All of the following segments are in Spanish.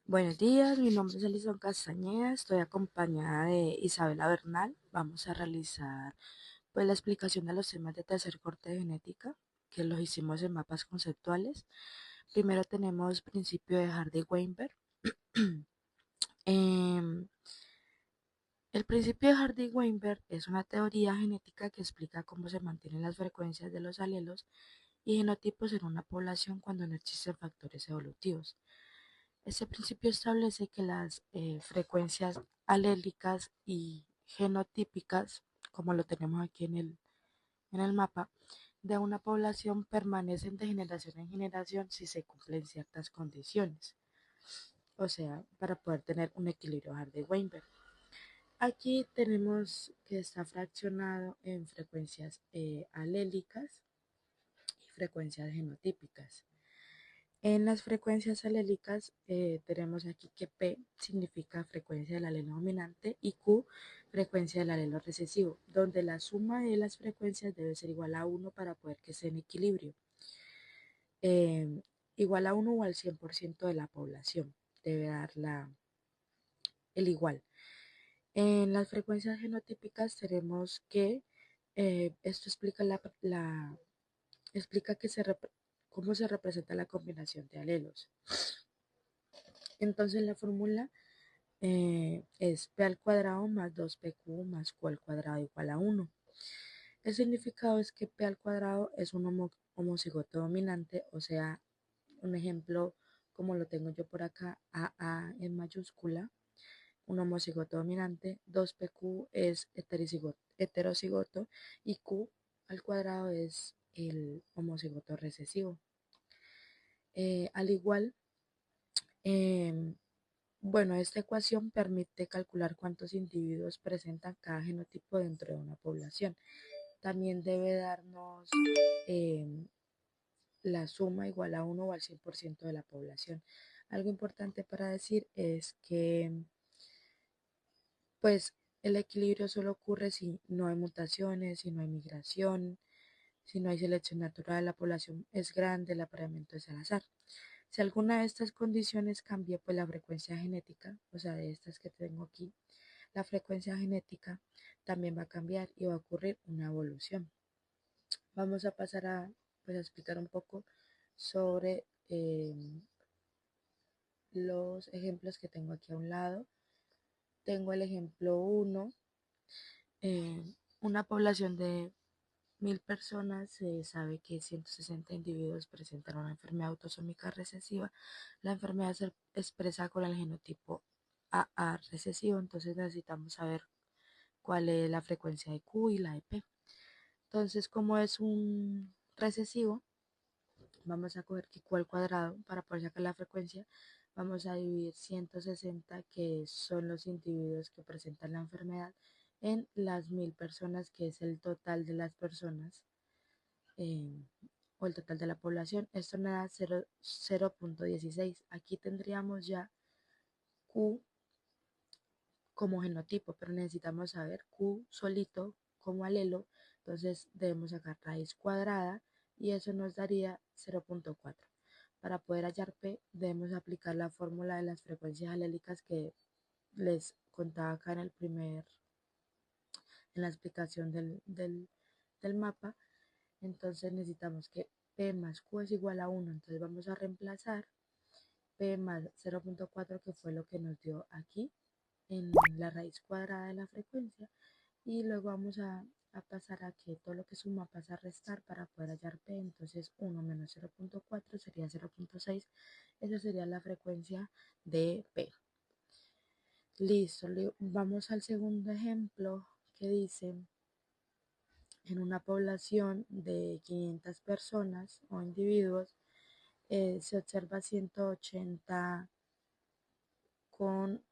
Buenos días, mi nombre es Alison Castañeda, estoy acompañada de Isabela Bernal. Vamos a realizar pues la explicación de los temas de tercer corte de genética, que los hicimos en mapas conceptuales. Primero tenemos principio de Hardy-Weinberg. Em, el principio de Hardy-Weinberg es una teoría genética que explica cómo se mantienen las frecuencias de los alelos y genotipos en una población cuando no existen factores evolutivos. Este principio establece que las frecuencias alélicas y genotípicas, como lo tenemos aquí en el mapa, de una población permanecen de generación en generación si se cumplen ciertas condiciones, o sea, para poder tener un equilibrio Hardy-Weinberg. Aquí tenemos que está fraccionado en frecuencias alélicas y frecuencias genotípicas. En las frecuencias alélicas tenemos aquí que P significa frecuencia del alelo dominante y Q frecuencia del alelo recesivo, donde la suma de las frecuencias debe ser igual a 1 para poder que esté en equilibrio. Eh, Igual a 1 o al 100% de la población debe dar el igual. En las frecuencias genotípicas tenemos que esto explica explica cómo se representa la combinación de alelos. Entonces la fórmula es p al cuadrado más 2pq más q al cuadrado igual a 1. El significado es que p al cuadrado es un homocigoto dominante, o sea, un ejemplo como lo tengo yo por acá, AA en mayúscula, un homocigoto dominante, 2pq es heterocigoto y q al cuadrado es el homocigoto recesivo. Al igual, eh, bueno, esta ecuación permite calcular cuántos individuos presentan cada genotipo dentro de una población. También debe darnos eh, la suma igual a 1 o al 100% de la población. Algo importante para decir es que pues el equilibrio solo ocurre si no hay mutaciones, si no hay migración, si no hay selección natural, la población es grande, el apareamiento es al azar. Si alguna de estas condiciones cambia, pues la frecuencia genética, o sea, de estas que tengo aquí, la frecuencia genética también va a cambiar y va a ocurrir una evolución. Vamos a pasar pues, a explicar un poco sobre los ejemplos que tengo aquí a un lado. Tengo el ejemplo 1, eh, una población de 1000 personas, se sabe que 160 individuos presentan una enfermedad autosómica recesiva. La enfermedad se expresa con el genotipo AA recesivo, entonces necesitamos saber cuál es la frecuencia de Q y la de P. Entonces, como es un recesivo, vamos a coger que Q al cuadrado para poder sacar la frecuencia. Vamos a dividir 160, que son los individuos que presentan la enfermedad, en las 1000 personas, que es el total de las personas eh, o el total de la población. Esto me da 0.16. Aquí tendríamos ya Q como genotipo, pero necesitamos saber Q solito como alelo, entonces debemos sacar raíz cuadrada y eso nos daría 0.4. Para poder hallar P debemos aplicar la fórmula de las frecuencias alélicas que les contaba acá en la explicación del mapa. Entonces necesitamos que P más Q es igual a 1, entonces vamos a reemplazar P más 0.4, que fue lo que nos dio aquí en la raíz cuadrada de la frecuencia, y luego vamos a pasar a que todo lo que suma pasa a restar para poder hallar P. Entonces 1 menos 0.4 sería 0.6. Esa sería la frecuencia de P. Listo, vamos al segundo ejemplo que dice: en una población de 500 personas o individuos, se observa 180 con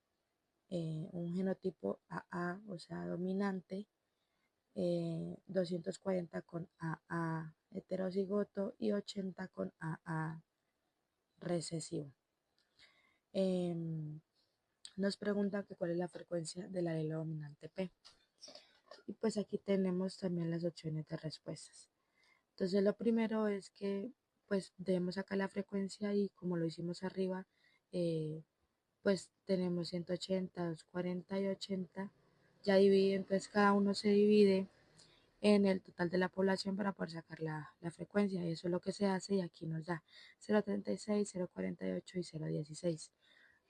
un genotipo AA, o sea, dominante, 240 con AA heterocigoto y 80 con AA recesivo. Nos preguntan que cuál es la frecuencia del alelo dominante P. Y pues aquí tenemos también las opciones de respuestas. Entonces lo primero es que pues debemos sacar la frecuencia y como lo hicimos arriba, eh, pues tenemos 180, 240 y 80, ya divide, entonces cada uno se divide en el total de la población para poder sacar la frecuencia, y eso es lo que se hace y aquí nos da 0,36, 0,48 y 0,16.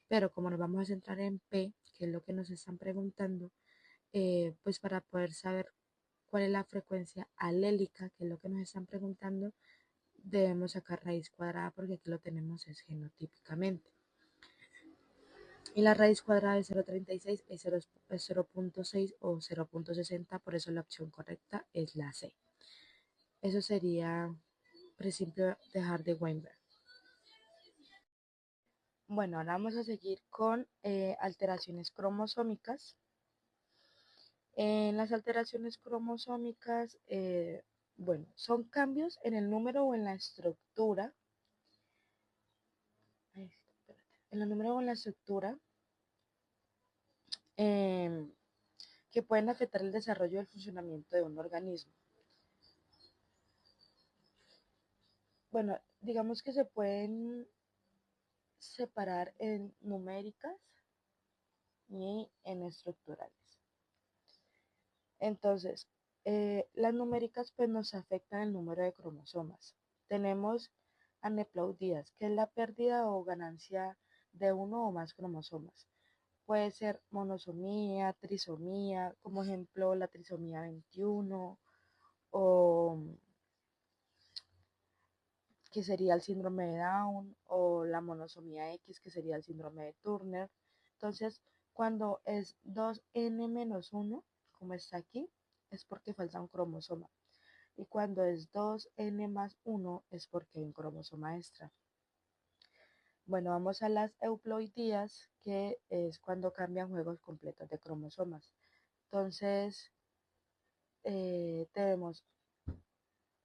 Pero como nos vamos a centrar en P, que es lo que nos están preguntando, pues para poder saber cuál es la frecuencia alélica, que es lo que nos están preguntando, debemos sacar raíz cuadrada porque aquí lo tenemos es genotípicamente. Y la raíz cuadrada de 0,36 es 0,6 o 0,60, por eso la opción correcta es la C. Eso sería principio de Hardy-Weinberg. Bueno, ahora vamos a seguir con alteraciones cromosómicas. En las alteraciones cromosómicas, bueno, son cambios en el número o en la estructura. En el número o en la estructura eh, que pueden afectar el desarrollo y el funcionamiento de un organismo. Bueno, digamos que se pueden separar en numéricas y en estructurales. Entonces, las numéricas pues nos afectan el número de cromosomas. Tenemos aneuploidías, que es la pérdida o ganancia de uno o más cromosomas. Puede ser monosomía, trisomía, como ejemplo la trisomía 21 o que sería el síndrome de Down, o la monosomía X, que sería el síndrome de Turner. Entonces, cuando es 2n-1, como está aquí, es porque falta un cromosoma. Y cuando es 2n más 1, es porque hay un cromosoma extra. Bueno, vamos a las euploidías, que es cuando cambian juegos completos de cromosomas. Entonces, tenemos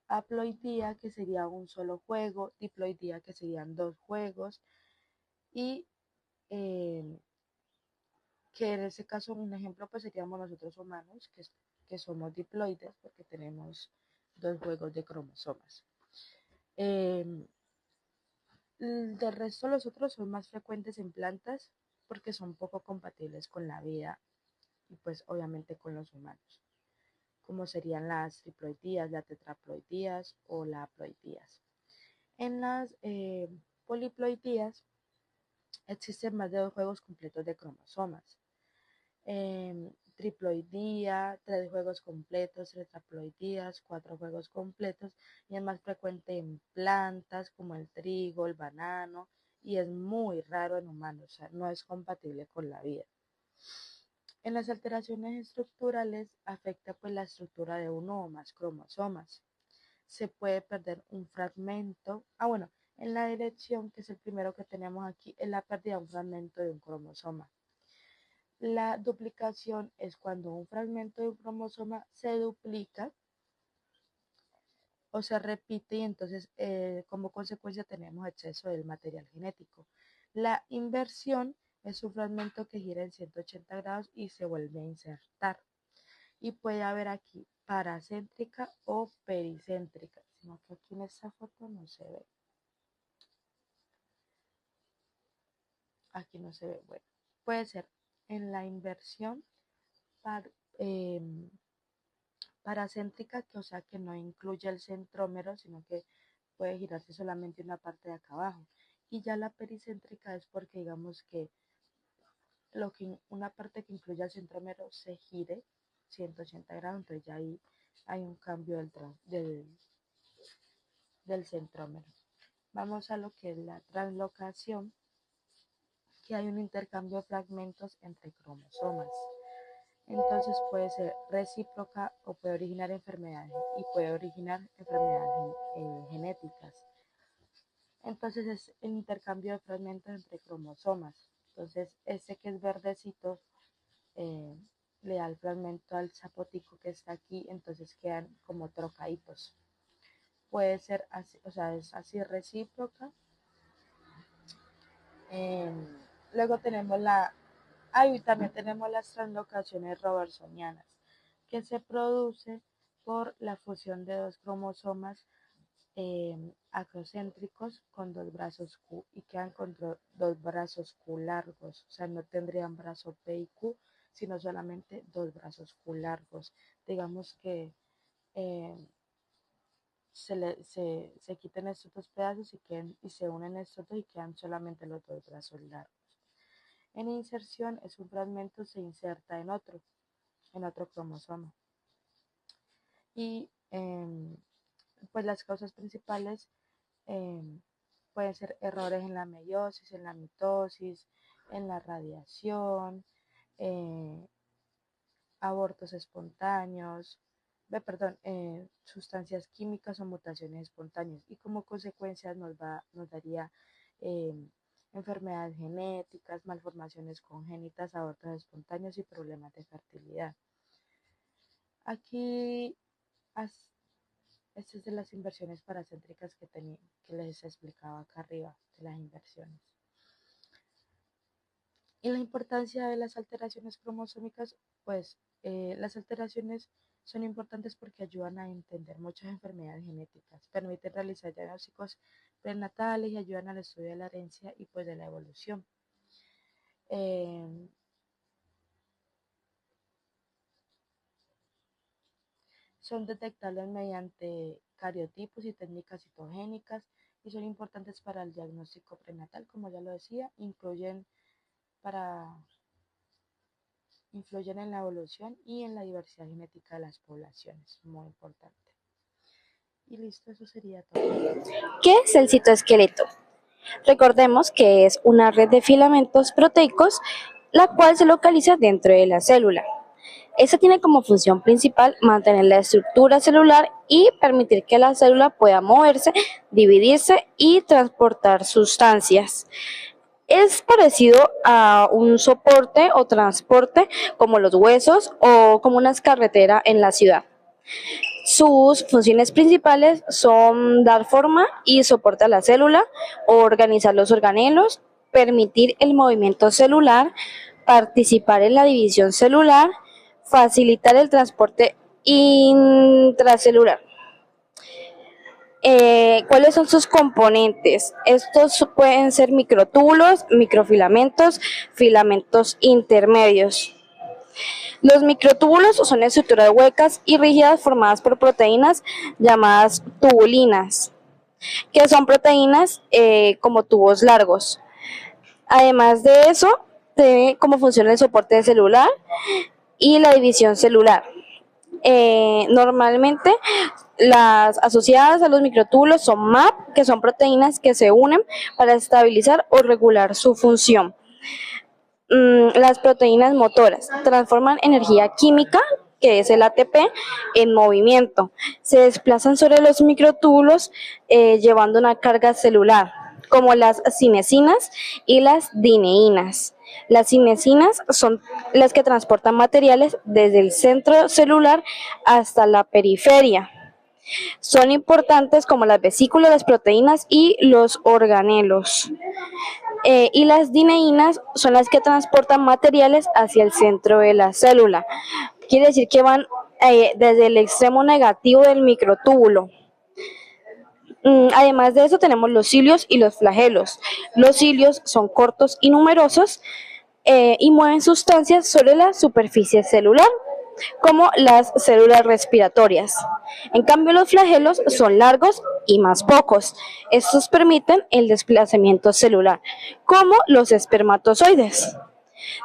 haploidía, que sería un solo juego, diploidía, que serían dos juegos, y eh, que en ese caso un ejemplo pues seríamos nosotros humanos, que somos diploides porque tenemos dos juegos de cromosomas. Del resto los otros son más frecuentes en plantas porque son poco compatibles con la vida y pues obviamente con los humanos, como serían las triploidías, las tetraploidías o las haploidías. En las poliploidías existen más de dos juegos completos de cromosomas. Triploidía, tres juegos completos, tetraploidías, cuatro juegos completos, y es más frecuente en plantas como el trigo, el banano, y es muy raro en humanos, o sea, no es compatible con la vida. En las alteraciones estructurales afecta pues la estructura de uno o más cromosomas. Se puede perder un fragmento. Bueno, en la dirección, que es el primero que tenemos aquí, es la pérdida de un fragmento de un cromosoma. La duplicación es cuando un fragmento de un cromosoma se duplica o se repite y entonces como consecuencia tenemos exceso del material genético. La inversión es un fragmento que gira en 180 grados y se vuelve a insertar. Y puede haber aquí paracéntrica o pericéntrica, sino que aquí en esta foto no se ve. Aquí no se ve. Bueno, puede ser en la inversión par, eh, paracéntrica, que o sea que no incluye el centrómero, sino que puede girarse solamente una parte de acá abajo. Y ya la pericéntrica es porque digamos que una parte que incluye el centrómero se gire 180 grados, entonces ya ahí hay un cambio del centrómero. Vamos a lo que es la translocación, que hay un intercambio de fragmentos entre cromosomas. Entonces puede ser recíproca o puede originar enfermedades y puede originar enfermedades genéticas. Entonces es el intercambio de fragmentos entre cromosomas. Entonces este que es verdecito eh, le da el fragmento al zapotico que está aquí, entonces quedan como trocaditos. Puede ser así, o sea, es así recíproca. Eh, Luego tenemos también tenemos las translocaciones robertsonianas, que se produce por la fusión de dos cromosomas acrocéntricos con dos brazos Q y quedan con dos brazos Q largos, o sea, no tendrían brazo P y Q, sino solamente dos brazos Q largos. Digamos que eh, se quiten estos dos pedazos y se unen estos dos y quedan solamente los dos brazos largos. En inserción es un fragmento se inserta en otro cromosoma. Y pues las causas principales pueden ser errores en la meiosis, en la mitosis, en la radiación, abortos espontáneos, sustancias químicas o mutaciones espontáneas, y como consecuencia nos daría eh, enfermedades genéticas, malformaciones congénitas, abortos espontáneos y problemas de fertilidad. Aquí, estas es de las inversiones paracéntricas que les explicaba acá arriba, de las inversiones. Y la importancia de las alteraciones cromosómicas, pues las alteraciones son importantes porque ayudan a entender muchas enfermedades genéticas, permiten realizar diagnósticos prenatales y ayudan al estudio de la herencia y pues de la evolución. Son detectables mediante cariotipos y técnicas citogénicas y son importantes para el diagnóstico prenatal, como ya lo decía, influyen en la evolución y en la diversidad genética de las poblaciones, muy importante. Y listo, eso sería todo. ¿Qué es el citoesqueleto? Recordemos que es una red de filamentos proteicos, la cual se localiza dentro de la célula. Esta tiene como función principal mantener la estructura celular y permitir que la célula pueda moverse, dividirse y transportar sustancias. Es parecido a un soporte o transporte como los huesos o como una carretera en la ciudad. Sus funciones principales son dar forma y soporte a la célula, organizar los organelos, permitir el movimiento celular, participar en la división celular, facilitar el transporte intracelular. ¿Cuáles son sus componentes? Estos pueden ser microtúbulos, microfilamentos, filamentos intermedios. Los microtúbulos son estructuras huecas y rígidas formadas por proteínas llamadas tubulinas, que son proteínas como tubos largos. Además de eso, tiene como función el soporte celular y la división celular. Normalmente las asociadas a los microtúbulos son MAP, que son proteínas que se unen para estabilizar o regular su función. Las proteínas motoras transforman energía química, que es el ATP, en movimiento. Se desplazan sobre los microtúbulos llevando una carga celular, como las cinesinas y las dineínas. Las cinesinas son las que transportan materiales desde el centro celular hasta la periferia. Son importantes como las vesículas, las proteínas y los organelos. Y las dineínas son las que transportan materiales hacia el centro de la célula. Quiere decir que van desde el extremo negativo del microtúbulo. Además de eso tenemos los cilios y los flagelos. Los cilios son cortos y numerosos y mueven sustancias sobre la superficie celular, como las células respiratorias. En cambio, los flagelos son largos y más pocos. Estos permiten el desplazamiento celular, como los espermatozoides.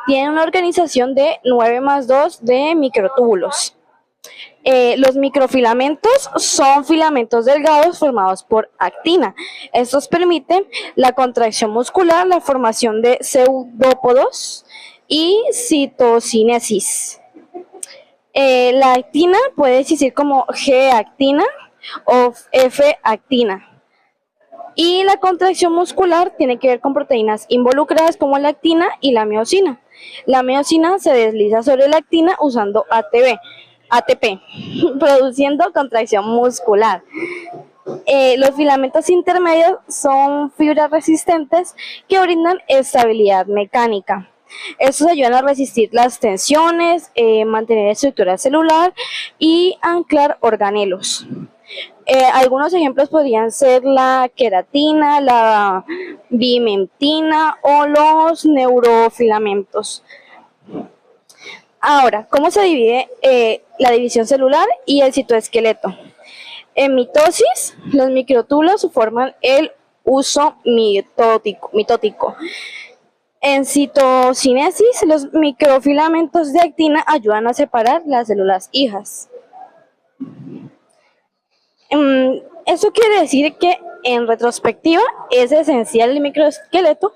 Tienen una organización de 9+2 de microtúbulos. Los microfilamentos son filamentos delgados formados por actina. Estos permiten la contracción muscular, la formación de pseudópodos y citocinesis. La actina puede existir como G-actina o F-actina. Y la contracción muscular tiene que ver con proteínas involucradas como la actina y la miosina. La miosina se desliza sobre la actina usando ATP, produciendo contracción muscular. Los filamentos intermedios son fibras resistentes que brindan estabilidad mecánica. Estos ayudan a resistir las tensiones, mantener estructura celular y anclar organelos. Algunos ejemplos podrían ser la queratina, la bimentina o los neurofilamentos. Ahora, ¿cómo se divide la división celular y el citoesqueleto? En mitosis, los microtúbulos forman el uso mitótico. En citocinesis, los microfilamentos de actina ayudan a separar las células hijas. Eso quiere decir que en retrospectiva es esencial el microesqueleto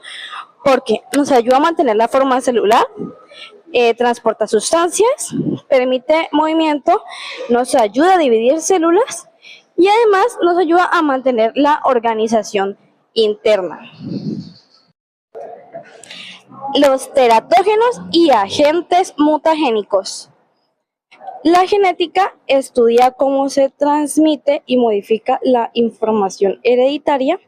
porque nos ayuda a mantener la forma celular, transporta sustancias, permite movimiento, nos ayuda a dividir células y además nos ayuda a mantener la organización interna. Los teratógenos y agentes mutagénicos. La genética estudia cómo se transmite y modifica la información hereditaria.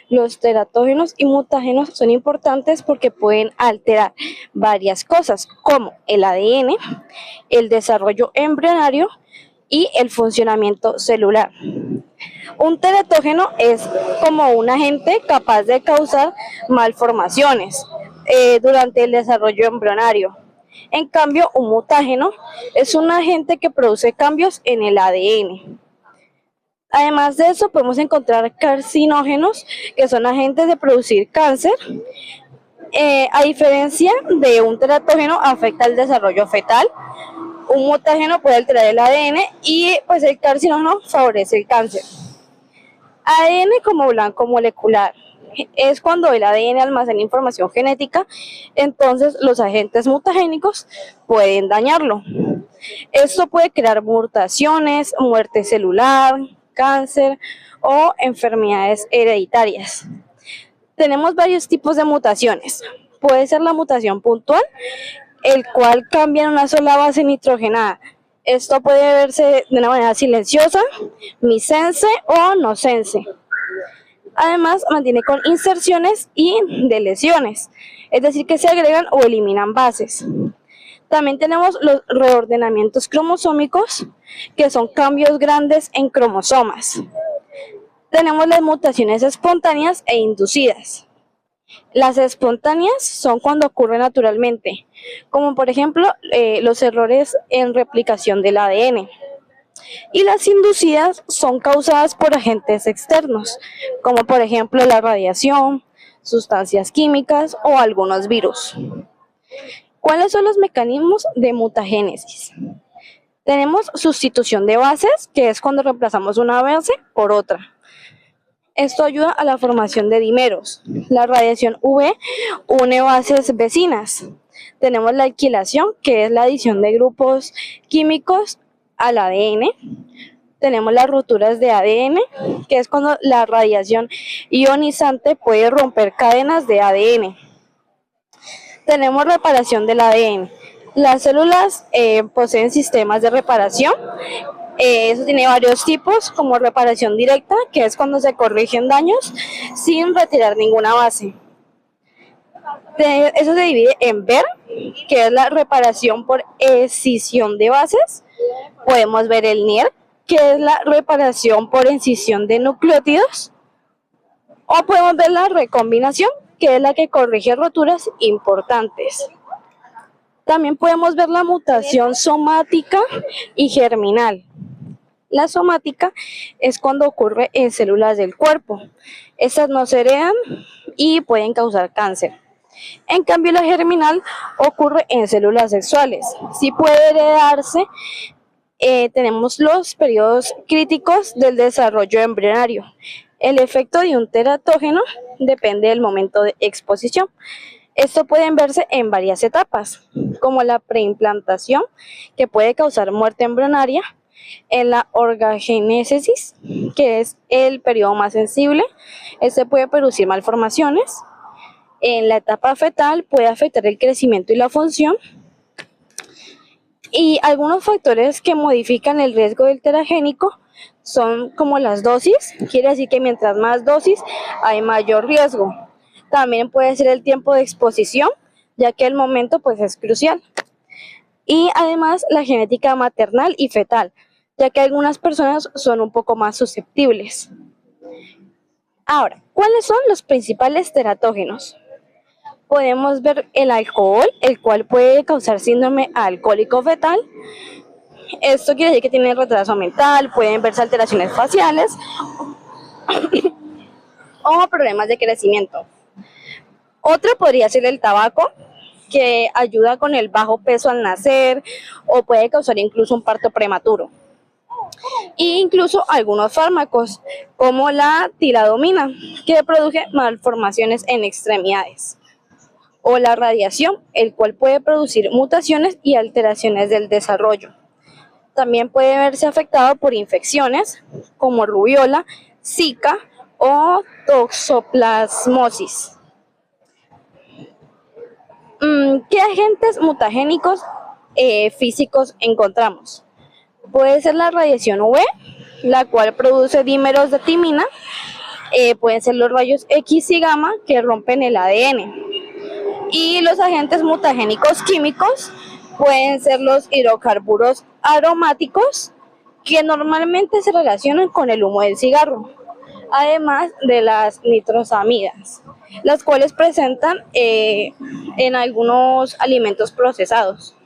Los teratógenos y mutágenos son importantes porque pueden alterar varias cosas, como el ADN, el desarrollo embrionario y el funcionamiento celular. Un teratógeno es como un agente capaz de causar malformaciones durante el desarrollo embrionario. En cambio, un mutágeno es un agente que produce cambios en el ADN. Además de eso, podemos encontrar carcinógenos, que son agentes de producir cáncer. A diferencia de un teratógeno, afecta el desarrollo fetal. Un mutágeno puede alterar el ADN y pues el carcinógeno favorece el cáncer. ADN como blanco molecular. Es cuando el ADN almacena información genética, entonces los agentes mutagénicos pueden dañarlo. Esto puede crear mutaciones, muerte celular, cáncer o enfermedades hereditarias. Tenemos varios tipos de mutaciones. Puede ser la mutación puntual, el cual cambia en una sola base nitrogenada. Esto puede verse de una manera silenciosa, missense o no sense. Además, mantiene con inserciones y deleciones, es decir, que se agregan o eliminan bases. También tenemos los reordenamientos cromosómicos, que son cambios grandes en cromosomas. Tenemos las mutaciones espontáneas e inducidas. Las espontáneas son cuando ocurren naturalmente, como por ejemplo los errores en replicación del ADN. Y las inducidas son causadas por agentes externos, como por ejemplo la radiación, sustancias químicas o algunos virus. ¿Cuáles son los mecanismos de mutagénesis? Tenemos sustitución de bases, que es cuando reemplazamos una base por otra. Esto ayuda a la formación de dímeros. La radiación UV une bases vecinas. Tenemos la alquilación, que es la adición de grupos químicos al ADN. Tenemos las rupturas de ADN, que es cuando la radiación ionizante puede romper cadenas de ADN. Tenemos reparación del ADN. Las células poseen sistemas de reparación. Eso tiene varios tipos, como reparación directa, que es cuando se corrigen daños sin retirar ninguna base. Eso se divide en VER, que es la reparación por escisión de bases. Podemos ver el NIR, que es la reparación por incisión de nucleótidos. O podemos ver la recombinación, que es la que corrige roturas importantes. También podemos ver la mutación somática y germinal. La somática es cuando ocurre en células del cuerpo. Estas no se heredan y pueden causar cáncer. En cambio, la germinal ocurre en células sexuales. Sí puede heredarse. Tenemos los periodos críticos del desarrollo embrionario. El efecto de un teratógeno depende del momento de exposición. Esto puede verse en varias etapas, como la preimplantación, que puede causar muerte embrionaria, en la orgagénesis, que es el periodo más sensible, este puede producir malformaciones. En la etapa fetal puede afectar el crecimiento y la función. Y algunos factores que modifican el riesgo del teragénico son como las dosis, quiere decir que mientras más dosis hay mayor riesgo. También puede ser el tiempo de exposición, ya que el momento pues es crucial. Y además la genética maternal y fetal, ya que algunas personas son un poco más susceptibles. Ahora, ¿cuáles son los principales teratógenos? Podemos ver el alcohol, el cual puede causar síndrome alcohólico fetal. Esto quiere decir que tienen retraso mental, pueden verse alteraciones faciales o problemas de crecimiento. Otro podría ser el tabaco, que ayuda con el bajo peso al nacer o puede causar incluso un parto prematuro. E incluso algunos fármacos, como la tiladomina, que produce malformaciones en extremidades. O la radiación, el cual puede producir mutaciones y alteraciones del desarrollo. También puede verse afectado por infecciones como rubiola, zika o toxoplasmosis. ¿Qué agentes mutagénicos físicos encontramos? Puede ser la radiación UV, la cual produce dímeros de timina. Pueden ser los rayos X y gamma que rompen el ADN. Y los agentes mutagénicos químicos pueden ser los hidrocarburos aromáticos, que normalmente se relacionan con el humo del cigarro, además de las nitrosamidas, las cuales presentan en algunos alimentos procesados.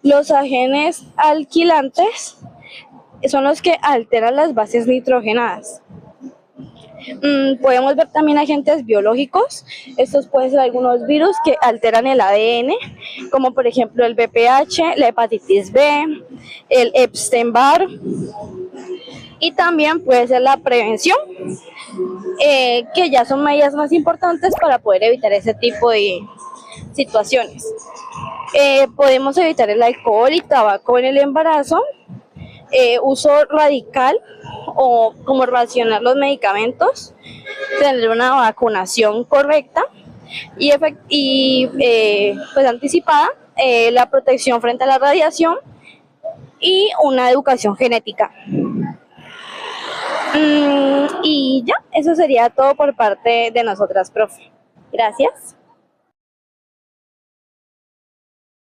Los agentes alquilantes son los que alteran las bases nitrogenadas. Podemos ver también agentes biológicos. Estos pueden ser algunos virus que alteran el ADN, como por ejemplo el VPH, la hepatitis B, el Epstein-Barr. Y también puede ser la prevención, que ya son medidas más importantes para poder evitar ese tipo de situaciones. Podemos evitar el alcohol y tabaco en el embarazo, uso radical o como racionar los medicamentos, tener una vacunación correcta y pues anticipada, la protección frente a la radiación y una educación genética. Y ya, eso sería todo por parte de nosotras, profe. Gracias.